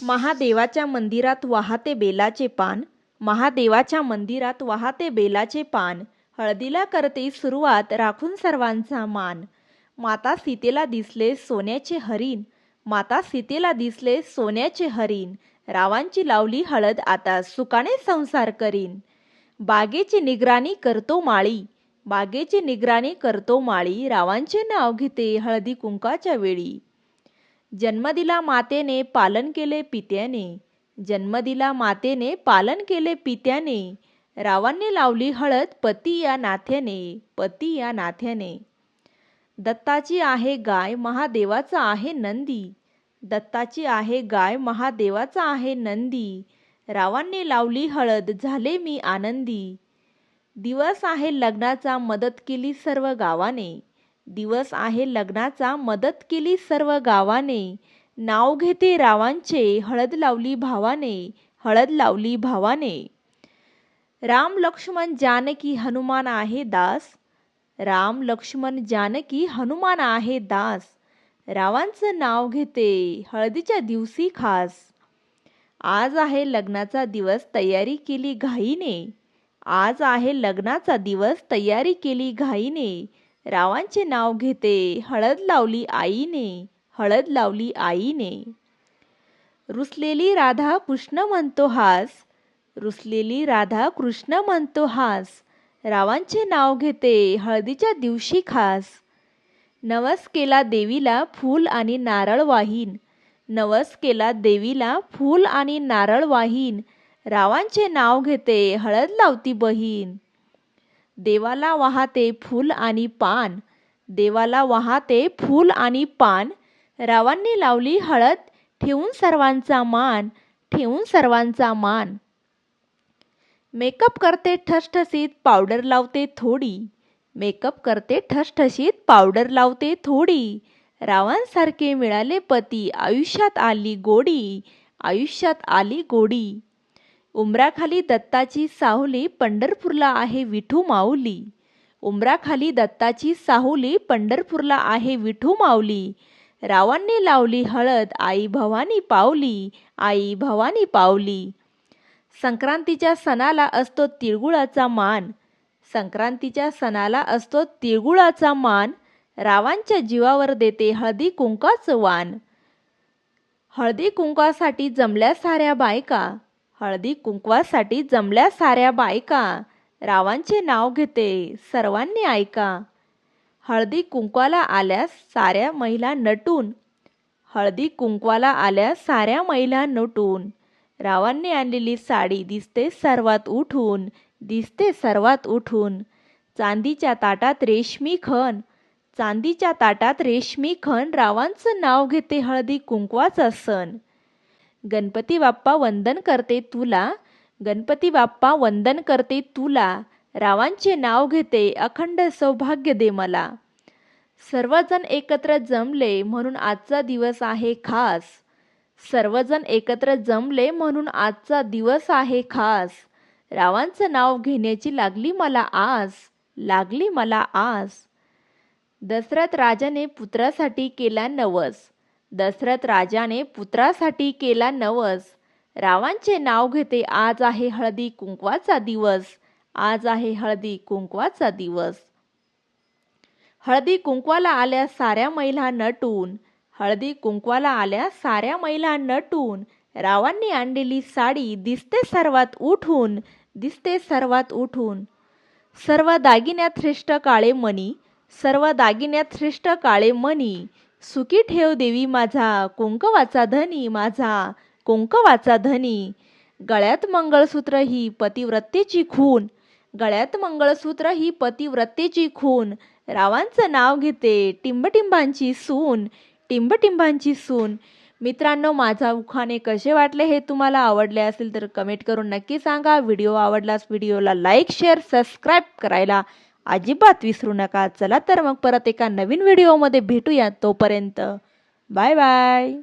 महादेवाच्या मंदिरात वाहते बेलाचे पान, महादेवाच्या मंदिरात वाहते बेलाचे पान, हळदीला करते सुरुवात राखून सर्वांचा मान. माता सीतेला दिसले सोन्याचे हरिण, माता सीतेला दिसले सोन्याचे हरिण, रावांची लावली हळद आता सुखाने संसार करीन. बागेची निगराणी करतो माळी, बागेची निगराणी करतो माळी, रावांचे नाव घेते हळदी कुंकाच्या वेळी. जन्म दिला मातेने पालन केले पित्याने, जन्म दिला मातेने पालन केले पित्याने, रावांनी लावली हळद पती या नात्याने, पती या नात्याने. दत्ताची आहे गाय महादेवाचा आहे नंदी, दत्ताची आहे गाय महादेवाचा आहे नंदी, रावांनी लावली हळद झाले मी आनंदी. दिवस आहे लग्नाचा मदत केली सर्व गावाने, दिवस आहे लग्नाचा मदत केली सर्व गावाने, नाव घेते रावांचे हळद लावली भावाने, हळद लावली भावाने. राम लक्ष्मण जानकी हनुमान आहे दास, राम लक्ष्मण जानकी हनुमान आहे दास, रावांचं नाव घेते हळदीच्या दिवशी खास. आज आहे लग्नाचा दिवस तयारी केली घाईने, आज आहे लग्नाचा दिवस तयारी केली घाईने, रावांचे नाव घेते हळद लावली आईने, हळद लावली आईने. रुसलेली राधा कृष्ण म्हणतो हास, रुसलेली राधा कृष्ण म्हणतो हास, रावांचे नाव घेते हळदीच्या दिवशी खास. नवस केला देवीला फूल आणि नारळ वाहीन, नवस केला देवीला फूल आणि नारळ वाहीन, रावांचे नाव घेते हळद लावती बहीण. देवाला वाहते फूल आणि पान, देवाला वाहते फूल आणि पान, रावांनी लावली हळद ठेवून सर्वांचा मान, ठेवून सर्वांचा मान. मेकअप करते ठसठसीत पावडर लावते थोडी, मेकअप करते ठसठसीत पावडर लावते थोडी, रावांसारखे मिळाले पती आयुष्यात आली गोडी, आयुष्यात आली गोडी. उंबराखाली दत्ताची साहुली पंढरपूरला आहे विठू माऊली, उंबराखाली दत्ताची साहुली पंढरपूरला आहे विठू माऊली, रावांनी लावली हळद आई भवानी पावली, आई भवानी पावली. संक्रांतीच्या सणाला असतो तिळगुळाचा मान, संक्रांतीच्या सणाला असतो तिळगुळाचा मान, रावांच्या जीवावर देते हळदी कुंकाचं वाण. हळदी कुंकासाठी जमल्या साऱ्या बायका, हळदी कुंकवासाठी जमल्या साऱ्या बायका, रावांचे नाव घेते सर्वांनी ऐका. हळदी कुंकवाला आल्या साऱ्या महिला नटून, हळदी कुंकवाला आल्या साऱ्या महिला नटून, रावांनी आणलेली साडी दिसते सर्वात उठून, दिसते सर्वात उठून. चांदीच्या ताटात रेशमी खण, चांदीच्या ताटात रेशमी खण, रावांचं नाव घेते हळदी कुंकवाचा सण. गणपती बाप्पा वंदन करते तुला, गणपती बाप्पा वंदन करते तुला, रावांचे नाव घेते अखंड सौभाग्य दे मला. सर्वजण एकत्र जमले म्हणून आजचा दिवस आहे खास, सर्वजण एकत्र जमले म्हणून आजचा दिवस आहे खास, रावांचं नाव घेण्याची लागली मला आस, लागली मला आस. दशरथ राजाने पुत्रासाठी केला नवस, दशरथ राजाने पुत्रासाठी केला नवस, रावांचे नाव घेते आज आहे हळदी कुंकवाचा दिवस, आज आहे हळदी कुंकवाचा दिवस. हळदी कुंकवाला आल्या साऱ्या महिला नटून, हळदी कुंकवाला आल्या साऱ्या महिला नटून, रावांनी आणलेली साडी दिसते सर्वात उठून, दिसते सर्वात उठून. सर्व दागिन्यात श्रेष्ठ काळे मणी, सर्व दागिन्यात श्रेष्ठ काळे मणी, सुखी ठेव देवी माझा कुंकवाचा धनी, माझा कुंकवाचा धनी. गळ्यात मंगळसूत्र ही पतिव्रतेची खून, गळ्यात मंगळसूत्र ही पतिव्रतेची खून, रावांचं नाव घेते टिंबटिंबांची सून, टिंबटिंबांची सून. मित्रांनो, माझा उखाणे कसे वाटले हे तुम्हाला आवडले असेल तर कमेंट करून नक्की सांगा. व्हिडिओ आवडल्यास व्हिडिओला लाईक शेअर सबस्क्राईब करायला अजिबात विसरू नका. चला तर मग परत एका नवीन व्हिडिओमध्ये भेटूया. तोपर्यंत बाय बाय.